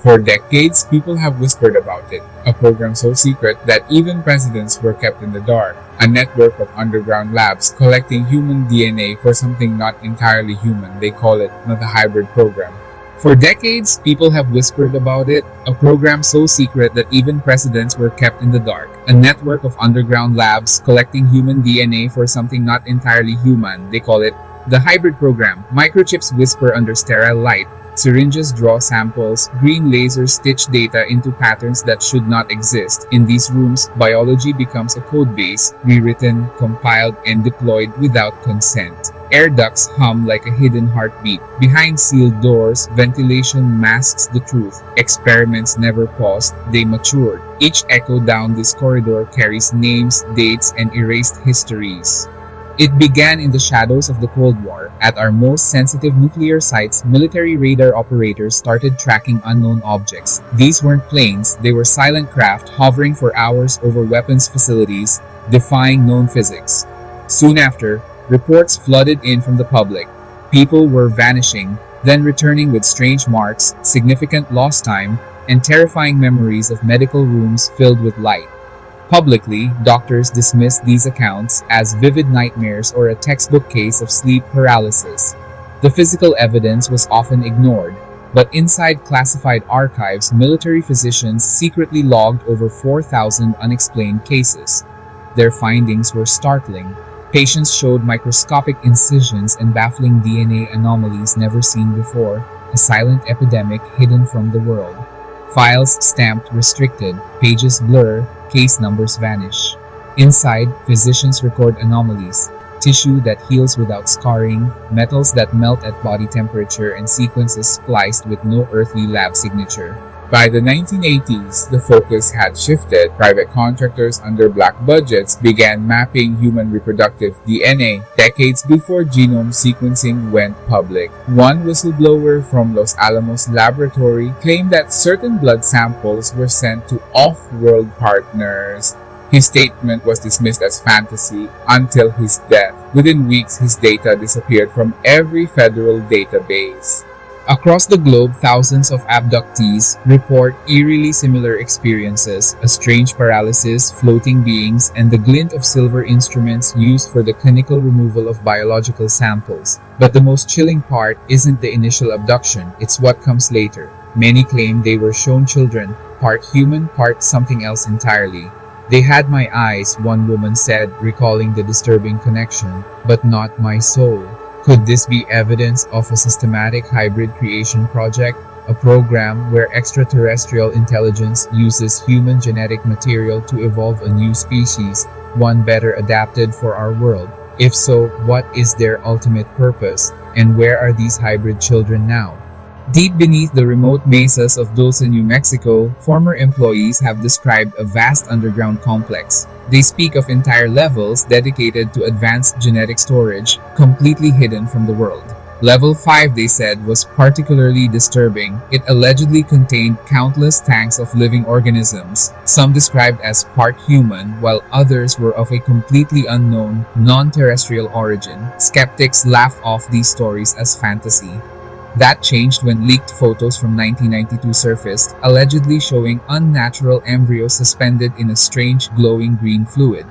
For decades, people have whispered about it, a program so secret that even presidents were kept in the dark, a network of underground labs collecting human DNA for something not entirely human. They call it the hybrid program. For decades, people have whispered about it, a program so secret that even presidents were kept in the dark, a network of underground labs collecting human DNA for something not entirely human. They call it the hybrid program. Microchips whisper under sterile light. Syringes draw samples, green lasers stitch data into patterns that should not exist. In these rooms, biology becomes a code base, rewritten, compiled, and deployed without consent. Air ducts hum like a hidden heartbeat. Behind sealed doors, ventilation masks the truth. Experiments never paused, they matured. Each echo down this corridor carries names, dates, and erased histories. It began in the shadows of the Cold War. At our most sensitive nuclear sites, military radar operators started tracking unknown objects. These weren't planes, they were silent craft hovering for hours over weapons facilities, defying known physics. Soon after, reports flooded in from the public. People were vanishing, then returning with strange marks, significant lost time, and terrifying memories of medical rooms filled with light. Publicly, doctors dismissed these accounts as vivid nightmares or a textbook case of sleep paralysis. The physical evidence was often ignored, but inside classified archives, military physicians secretly logged over 4,000 unexplained cases. Their findings were startling. Patients showed microscopic incisions and baffling DNA anomalies never seen before, a silent epidemic hidden from the world. Files stamped restricted, pages blur, case numbers vanish. Inside, physicians record anomalies, tissue that heals without scarring, metals that melt at body temperature, and sequences spliced with no earthly lab signature. By the 1980s, the focus had shifted. Private contractors under black budgets began mapping human reproductive DNA decades before genome sequencing went public. One whistleblower from Los Alamos Laboratory claimed that certain blood samples were sent to off-world partners. His statement was dismissed as fantasy until his death. Within weeks, his data disappeared from every federal database. Across the globe, thousands of abductees report eerily similar experiences, a strange paralysis, floating beings, and the glint of silver instruments used for the clinical removal of biological samples. But the most chilling part isn't the initial abduction, it's what comes later. Many claim they were shown children, part human, part something else entirely. "They had my eyes," one woman said, recalling the disturbing connection, "but not my soul." Could this be evidence of a systematic hybrid creation project, a program where extraterrestrial intelligence uses human genetic material to evolve a new species, one better adapted for our world? If so, what is their ultimate purpose, and where are these hybrid children now? Deep beneath the remote mesas of Dulce, New Mexico, former employees have described a vast underground complex. They speak of entire levels dedicated to advanced genetic storage, completely hidden from the world. Level 5, they said, was particularly disturbing. It allegedly contained countless tanks of living organisms, some described as part human, while others were of a completely unknown, non-terrestrial origin. Skeptics laugh off these stories as fantasy. That changed when leaked photos from 1992 surfaced, allegedly showing unnatural embryos suspended in a strange glowing green fluid.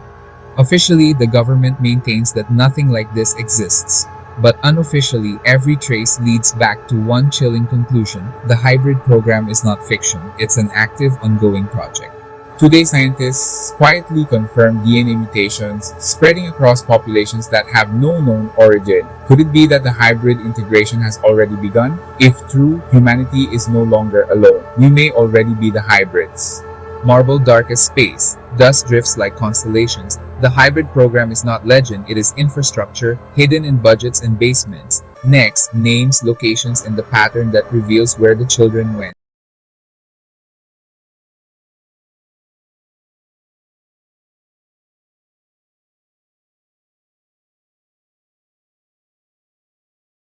Officially, the government maintains that nothing like this exists. But unofficially, every trace leads back to one chilling conclusion: the hybrid program is not fiction, it's an active, ongoing project. Today, scientists quietly confirm DNA mutations spreading across populations that have no known origin. Could it be that the hybrid integration has already begun? If true, humanity is no longer alone. We may already be the hybrids. Marble darkest space. Dust drifts like constellations. The hybrid program is not legend, it is infrastructure, hidden in budgets and basements. Next, names, locations, and the pattern that reveals where the children went.